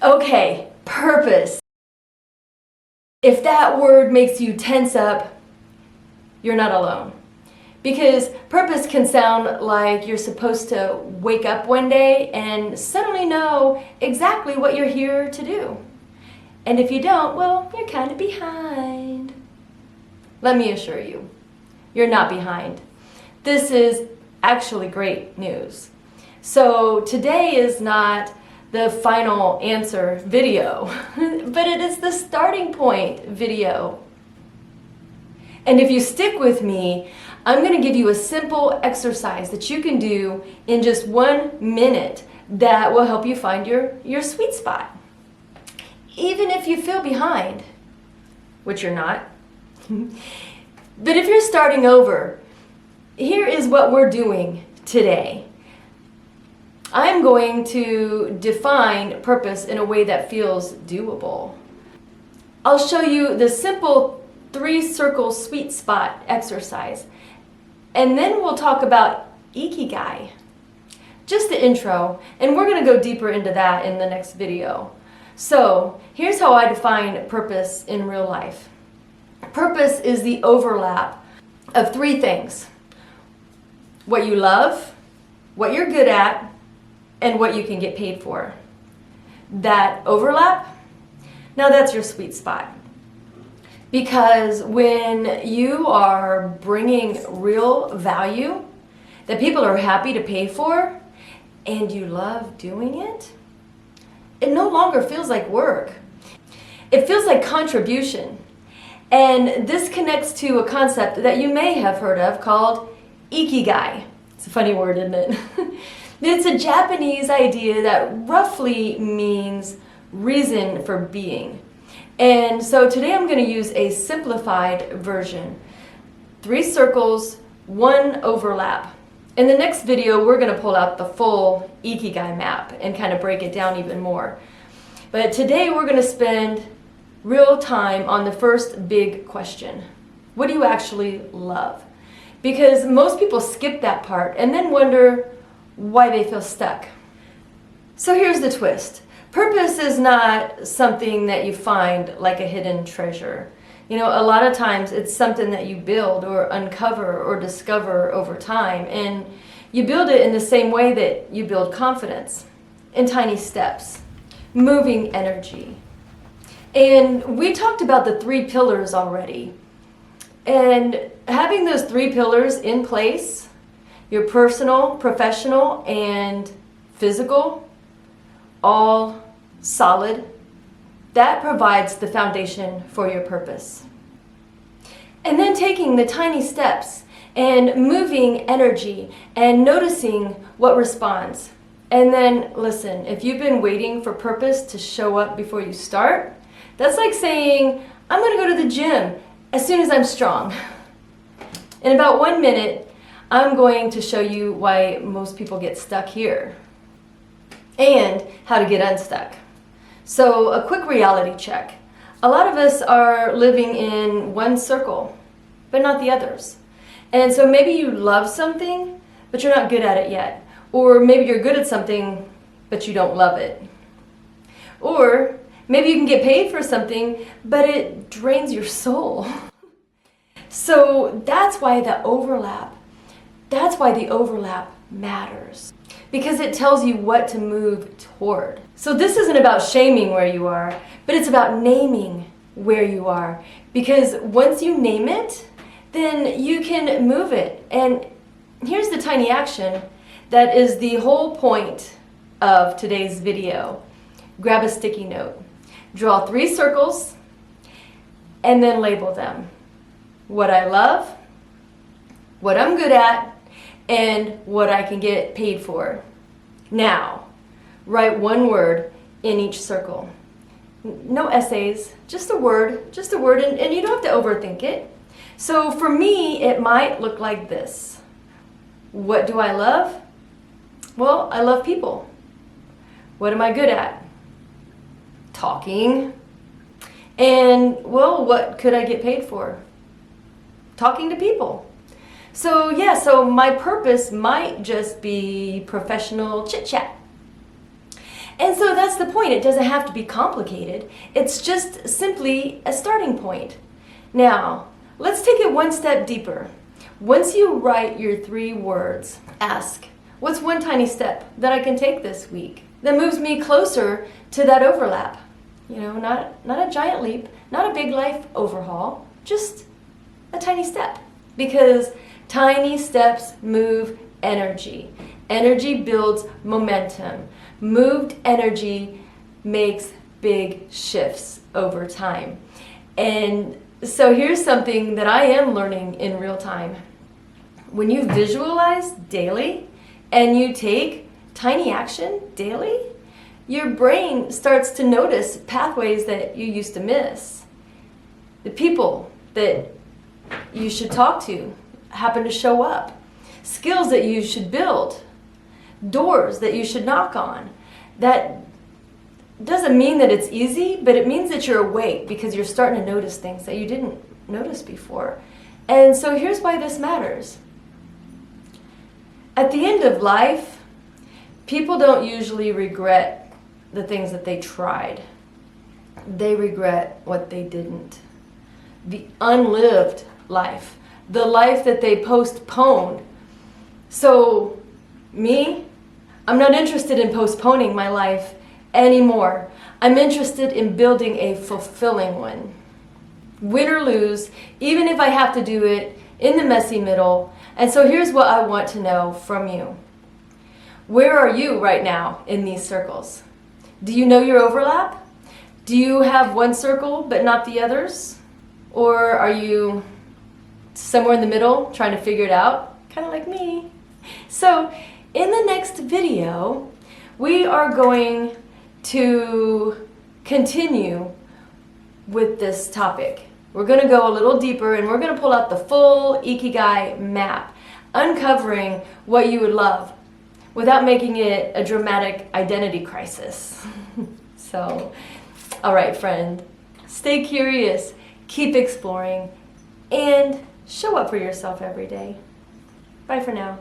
Okay, purpose. If that word makes you tense up, you're not alone. Because purpose can sound like you're supposed to wake up one day and suddenly know exactly what you're here to do. And if you don't, well, you're kind of behind. Let me assure you, you're not behind. This is actually great news. So today is not the final answer video, but it is the starting point video. And if you stick with me, I'm going to give you a simple exercise that you can do in just 1 minute that will help you find your sweet spot. Even if you feel behind, which you're not. But if you're starting over, here is what we're doing today. I'm going to define purpose in a way that feels doable. I'll show you the simple 3-circle sweet spot exercise. And then we'll talk about Ikigai. Just the intro, and we're going to go deeper into that in the next video. So, here's how I define purpose in real life. Purpose is the overlap of 3 things. What you love, what you're good at, and what you can get paid for. That overlap, now that's your sweet spot. Because when you are bringing real value that people are happy to pay for, and you love doing it, it no longer feels like work. It feels like contribution. And this connects to a concept that you may have heard of called Ikigai. It's a funny word, isn't it? It's a Japanese idea that roughly means reason for being. And so today I'm going to use a simplified version. 3 circles, 1 overlap. In the next video, we're going to pull out the full Ikigai map and kind of break it down even more. But today we're going to spend real time on the first big question. What do you actually love? Because most people skip that part and then wonder why they feel stuck. So here's the twist. Purpose is not something that you find like a hidden treasure. You know, a lot of times it's something that you build or uncover or discover over time. And you build it in the same way that you build confidence, in tiny steps, moving energy. And we talked about the 3 pillars already. And having those 3 pillars in place, your personal, professional, and physical, all solid, that provides the foundation for your purpose. And then taking the tiny steps and moving energy and noticing what responds. And then listen, if you've been waiting for purpose to show up before you start, that's like saying, I'm going to go to the gym as soon as I'm strong. In about 1 minute, I'm going to show you why most people get stuck here and how to get unstuck. So a quick reality check. A lot of us are living in one circle, but not the others. And so maybe you love something, but you're not good at it yet. Or maybe you're good at something, but you don't love it. Or maybe you can get paid for something, but it drains your soul. So that's why the overlap matters. Because it tells you what to move toward. So this isn't about shaming where you are, but it's about naming where you are. Because once you name it, then you can move it. And here's the tiny action that is the whole point of today's video. Grab a sticky note. Draw 3 circles and then label them. What I love, what I'm good at, and what I can get paid for. Now, write 1 word in each circle. No essays, just a word, and you don't have to overthink it. So for me, it might look like this. What do I love? Well, I love people. What am I good at? Talking. And, well, what could I get paid for? Talking to people. So yeah, so my purpose might just be professional chit-chat. And so that's the point. It doesn't have to be complicated. It's just simply a starting point. Now, let's take it one step deeper. Once you write your 3 words, ask, what's one tiny step that I can take this week that moves me closer to that overlap? You know, not a giant leap, not a big life overhaul, just a tiny step. Because tiny steps move energy. Energy builds momentum. Moved energy makes big shifts over time. And so here's something that I am learning in real time. When you visualize daily and you take tiny action daily, your brain starts to notice pathways that you used to miss. The people that you should talk to happen to show up. Skills that you should build. Doors that you should knock on. That doesn't mean that it's easy, but it means that you're awake because you're starting to notice things that you didn't notice before. And so here's why this matters. At the end of life, people don't usually regret the things that they tried. They regret what they didn't. The unlived life. The life that they postponed. So, me, I'm not interested in postponing my life anymore. I'm interested in building a fulfilling one. Win or lose, even if I have to do it in the messy middle. And so here's what I want to know from you. Where are you right now in these circles? Do you know your overlap? Do you have one circle but not the others? Or are you somewhere in the middle trying to figure it out? Kind of like me. So in the next video, we are going to continue with this topic. We're going to go a little deeper and we're going to pull out the full Ikigai map, uncovering what you would love without making it a dramatic identity crisis. So, all right, friend, stay curious, keep exploring, and show up for yourself every day. Bye for now.